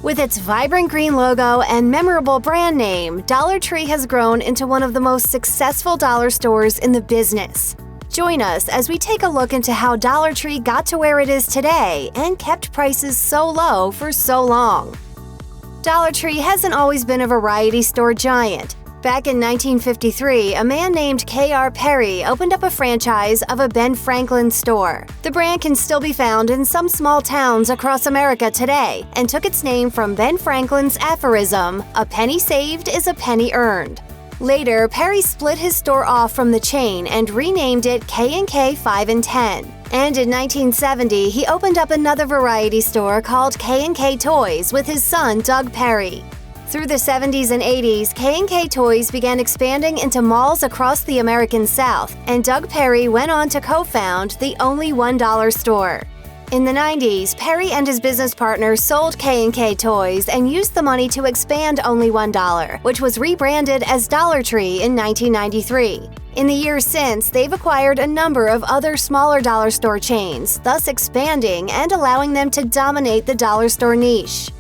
With its vibrant green logo and memorable brand name, Dollar Tree has grown into one of the most successful dollar stores in the business. Join us as we take a look into how Dollar Tree got to where it is today and kept prices so low for so long. Dollar Tree hasn't always been a variety store giant. Back in 1953, a man named K.R. Perry opened up a franchise of a Ben Franklin store. The brand can still be found in some small towns across America today and took its name from Ben Franklin's aphorism, "A penny saved is a penny earned." Later, Perry split his store off from the chain and renamed it K&K 5 and 10. And in 1970, he opened up another variety store called K&K Toys with his son Doug Perry. Through the 70s and 80s, K&K Toys began expanding into malls across the American South, and Doug Perry went on to co-found the Only $1 store. In the 90s, Perry and his business partners sold K&K Toys and used the money to expand Only $1, which was rebranded as Dollar Tree in 1993. In the years since, they've acquired a number of other smaller dollar store chains, thus expanding and allowing them to dominate the dollar store niche.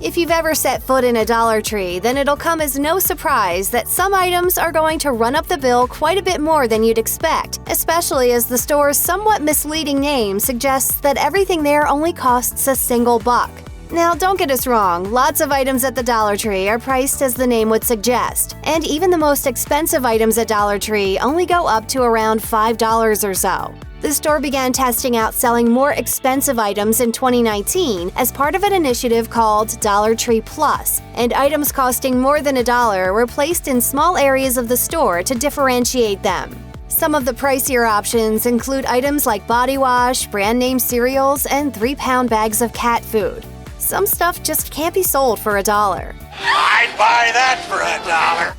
If you've ever set foot in a Dollar Tree, then it'll come as no surprise that some items are going to run up the bill quite a bit more than you'd expect, especially as the store's somewhat misleading name suggests that everything there only costs a single buck. Now, don't get us wrong, lots of items at the Dollar Tree are priced as the name would suggest, and even the most expensive items at Dollar Tree only go up to around $5 or so. The store began testing out selling more expensive items in 2019 as part of an initiative called Dollar Tree Plus, and items costing more than $1 were placed in small areas of the store to differentiate them. Some of the pricier options include items like body wash, brand name cereals, and 3-pound bags of cat food. Some stuff just can't be sold for $1. I'd buy that for $1.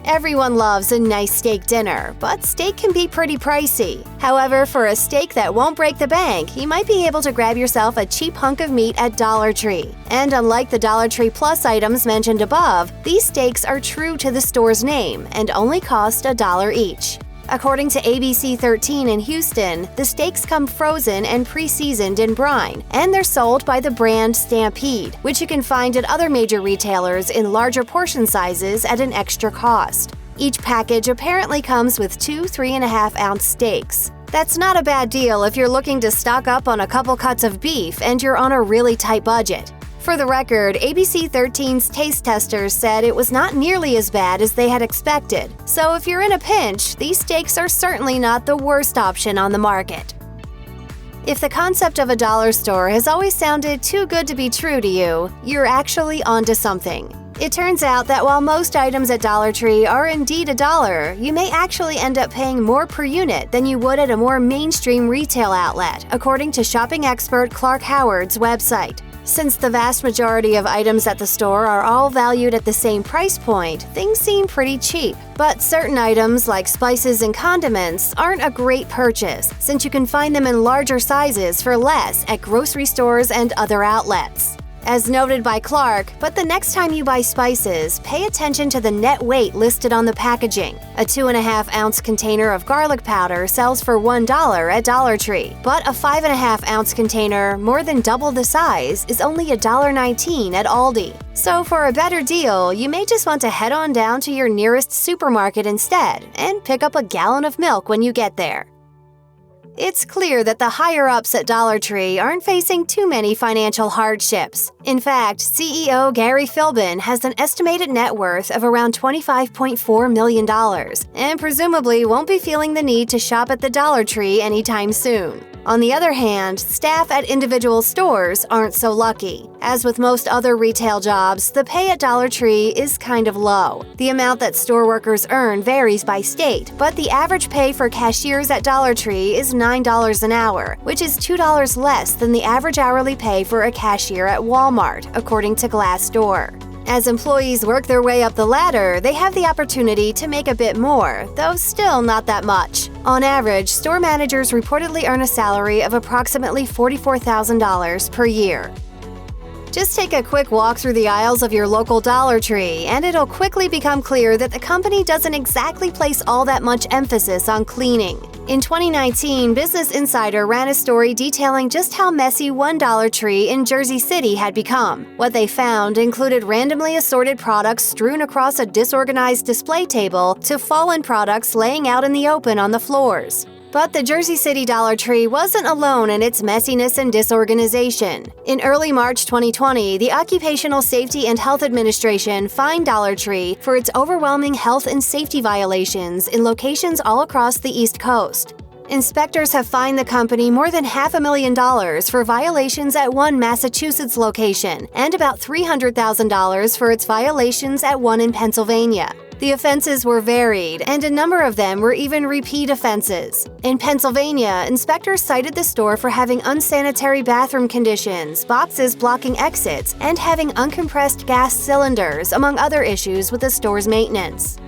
Everyone loves a nice steak dinner, but steak can be pretty pricey. However, for a steak that won't break the bank, you might be able to grab yourself a cheap hunk of meat at Dollar Tree. And unlike the Dollar Tree Plus items mentioned above, these steaks are true to the store's name and only cost $1 each. According to ABC 13 in Houston, the steaks come frozen and pre-seasoned in brine, and they're sold by the brand Stampede, which you can find at other major retailers in larger portion sizes at an extra cost. Each package apparently comes with 2 3.5-ounce steaks. That's not a bad deal if you're looking to stock up on a couple cuts of beef and you're on a really tight budget. For the record, ABC 13's taste testers said it was not nearly as bad as they had expected, so if you're in a pinch, these steaks are certainly not the worst option on the market. If the concept of a dollar store has always sounded too good to be true to you, you're actually onto something. It turns out that while most items at Dollar Tree are indeed $1, you may actually end up paying more per unit than you would at a more mainstream retail outlet, according to shopping expert Clark Howard's website. Since the vast majority of items at the store are all valued at the same price point, things seem pretty cheap. But certain items like spices and condiments aren't a great purchase, since you can find them in larger sizes for less at grocery stores and other outlets. As noted by Clark, but the next time you buy spices, pay attention to the net weight listed on the packaging. A 2.5-ounce container of garlic powder sells for $1 at Dollar Tree, but a 5.5-ounce container, more than double the size, is only $1.19 at Aldi. So for a better deal, you may just want to head on down to your nearest supermarket instead and pick up a gallon of milk when you get there. It's clear that the higher-ups at Dollar Tree aren't facing too many financial hardships. In fact, CEO Gary Philbin has an estimated net worth of around $25.4 million, and presumably won't be feeling the need to shop at the Dollar Tree anytime soon. On the other hand, staff at individual stores aren't so lucky. As with most other retail jobs, the pay at Dollar Tree is kind of low. The amount that store workers earn varies by state, but the average pay for cashiers at Dollar Tree is $9 an hour, which is $2 less than the average hourly pay for a cashier at Walmart, according to Glassdoor. As employees work their way up the ladder, they have the opportunity to make a bit more, though still not that much. On average, store managers reportedly earn a salary of approximately $44,000 per year. Just take a quick walk through the aisles of your local Dollar Tree, and it'll quickly become clear that the company doesn't exactly place all that much emphasis on cleaning. In 2019, Business Insider ran a story detailing just how messy one Dollar Tree in Jersey City had become. What they found included randomly assorted products strewn across a disorganized display table to fallen products laying out in the open on the floors. But the Jersey City Dollar Tree wasn't alone in its messiness and disorganization. In early March 2020, the Occupational Safety and Health Administration fined Dollar Tree for its overwhelming health and safety violations in locations all across the East Coast. Inspectors have fined the company more than $500,000 for violations at one Massachusetts location and about $300,000 for its violations at one in Pennsylvania. The offenses were varied, and a number of them were even repeat offenses. In Pennsylvania, inspectors cited the store for having unsanitary bathroom conditions, boxes blocking exits, and having uncompressed gas cylinders, among other issues with the store's maintenance.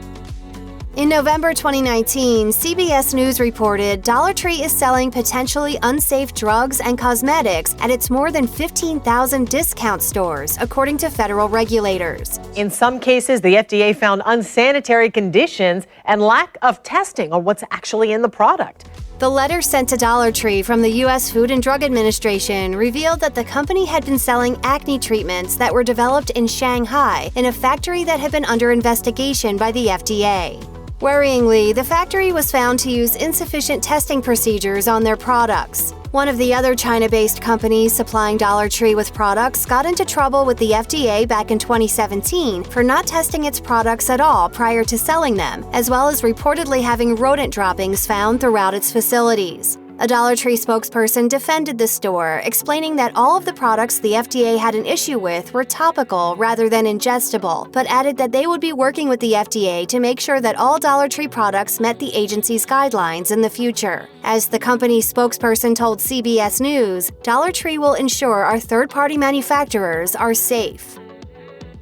In November 2019, CBS News reported Dollar Tree is selling potentially unsafe drugs and cosmetics at its more than 15,000 discount stores, according to federal regulators. In some cases, the FDA found unsanitary conditions and lack of testing on what's actually in the product. The letter sent to Dollar Tree from the U.S. Food and Drug Administration revealed that the company had been selling acne treatments that were developed in Shanghai in a factory that had been under investigation by the FDA. Worryingly, the factory was found to use insufficient testing procedures on their products. One of the other China-based companies supplying Dollar Tree with products got into trouble with the FDA back in 2017 for not testing its products at all prior to selling them, as well as reportedly having rodent droppings found throughout its facilities. A Dollar Tree spokesperson defended the store, explaining that all of the products the FDA had an issue with were topical rather than ingestible, but added that they would be working with the FDA to make sure that all Dollar Tree products met the agency's guidelines in the future. As the company's spokesperson told CBS News, Dollar Tree will ensure our third-party manufacturers are safe.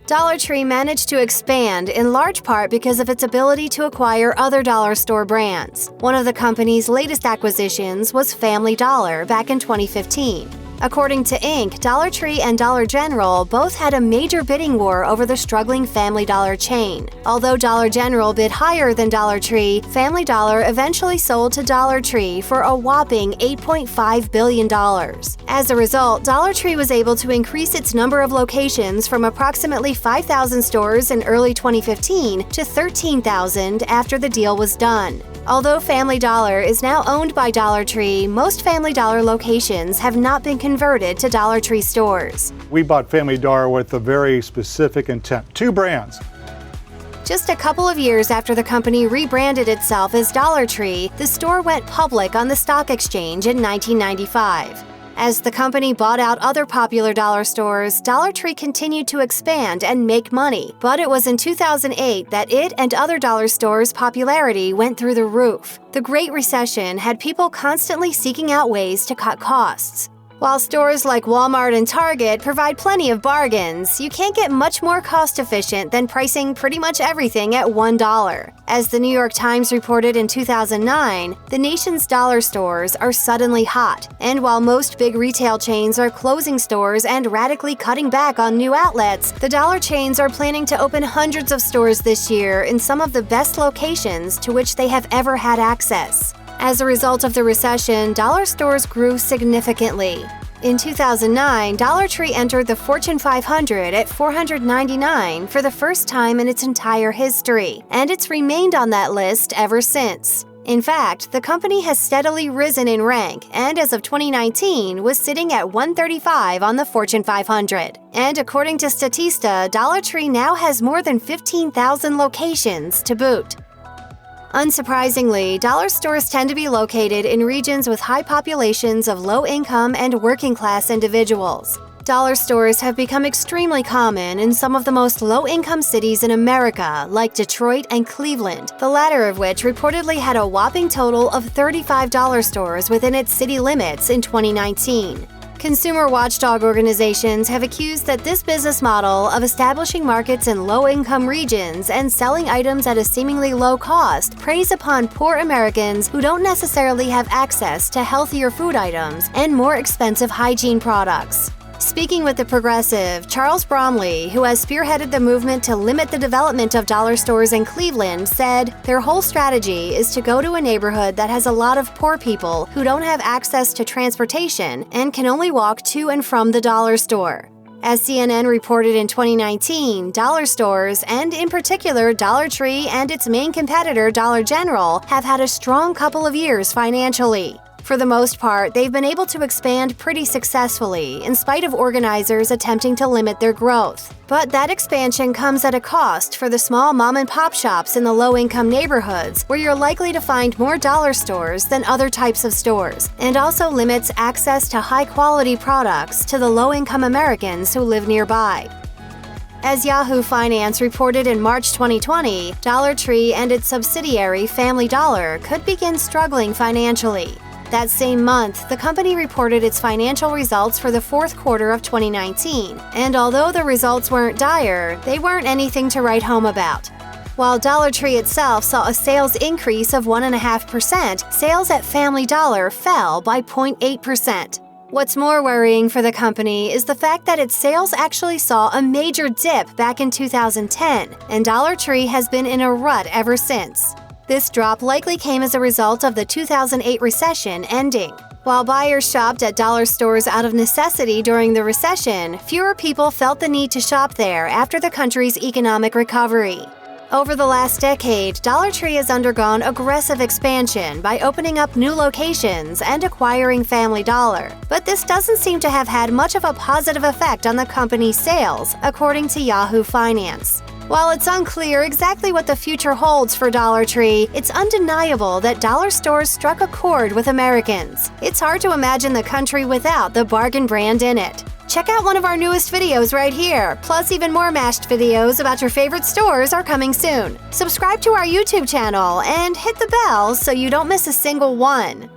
Dollar Tree managed to expand in large part because of its ability to acquire other dollar store brands. One of the company's latest acquisitions was Family Dollar back in 2015. According to Inc., Dollar Tree and Dollar General both had a major bidding war over the struggling Family Dollar chain. Although Dollar General bid higher than Dollar Tree, Family Dollar eventually sold to Dollar Tree for a whopping $8.5 billion. As a result, Dollar Tree was able to increase its number of locations from approximately 5,000 stores in early 2015 to 13,000 after the deal was done. Although Family Dollar is now owned by Dollar Tree, most Family Dollar locations have not been converted to Dollar Tree stores. We bought Family Dollar with a very specific intent. 2 brands. Just a couple of years after the company rebranded itself as Dollar Tree, the store went public on the stock exchange in 1995. As the company bought out other popular dollar stores, Dollar Tree continued to expand and make money. But it was in 2008 that it and other dollar stores' popularity went through the roof. The Great Recession had people constantly seeking out ways to cut costs. While stores like Walmart and Target provide plenty of bargains, you can't get much more cost-efficient than pricing pretty much everything at $1. As the New York Times reported in 2009, the nation's dollar stores are suddenly hot, and while most big retail chains are closing stores and radically cutting back on new outlets, the dollar chains are planning to open hundreds of stores this year in some of the best locations to which they have ever had access. As a result of the recession, dollar stores grew significantly. In 2009, Dollar Tree entered the Fortune 500 at 499 for the first time in its entire history, and it's remained on that list ever since. In fact, the company has steadily risen in rank, and as of 2019, was sitting at 135 on the Fortune 500. And according to Statista, Dollar Tree now has more than 15,000 locations to boot. Unsurprisingly, dollar stores tend to be located in regions with high populations of low-income and working-class individuals. Dollar stores have become extremely common in some of the most low-income cities in America, like Detroit and Cleveland, the latter of which reportedly had a whopping total of 35 dollar stores within its city limits in 2019. Consumer watchdog organizations have accused that this business model of establishing markets in low-income regions and selling items at a seemingly low cost preys upon poor Americans who don't necessarily have access to healthier food items and more expensive hygiene products. Speaking with the progressive Charles Bromley, who has spearheaded the movement to limit the development of dollar stores in Cleveland, said their whole strategy is to go to a neighborhood that has a lot of poor people who don't have access to transportation and can only walk to and from the dollar store. As CNN reported in 2019, dollar stores, and in particular Dollar Tree and its main competitor Dollar General, have had a strong couple of years financially. For the most part, they've been able to expand pretty successfully, in spite of organizers attempting to limit their growth. But that expansion comes at a cost for the small mom-and-pop shops in the low-income neighborhoods, where you're likely to find more dollar stores than other types of stores, and also limits access to high-quality products to the low-income Americans who live nearby. As Yahoo Finance reported in March 2020, Dollar Tree and its subsidiary Family Dollar could begin struggling financially. That same month, the company reported its financial results for the fourth quarter of 2019, and although the results weren't dire, they weren't anything to write home about. While Dollar Tree itself saw a sales increase of 1.5%, sales at Family Dollar fell by 0.8%. What's more worrying for the company is the fact that its sales actually saw a major dip back in 2010, and Dollar Tree has been in a rut ever since. This drop likely came as a result of the 2008 recession ending. While buyers shopped at dollar stores out of necessity during the recession, fewer people felt the need to shop there after the country's economic recovery. Over the last decade, Dollar Tree has undergone aggressive expansion by opening up new locations and acquiring Family Dollar. But this doesn't seem to have had much of a positive effect on the company's sales, according to Yahoo Finance. While it's unclear exactly what the future holds for Dollar Tree, it's undeniable that dollar stores struck a chord with Americans. It's hard to imagine the country without the bargain brand in it. Check out one of our newest videos right here, plus even more mashed videos about your favorite stores are coming soon. Subscribe to our YouTube channel and hit the bell so you don't miss a single one.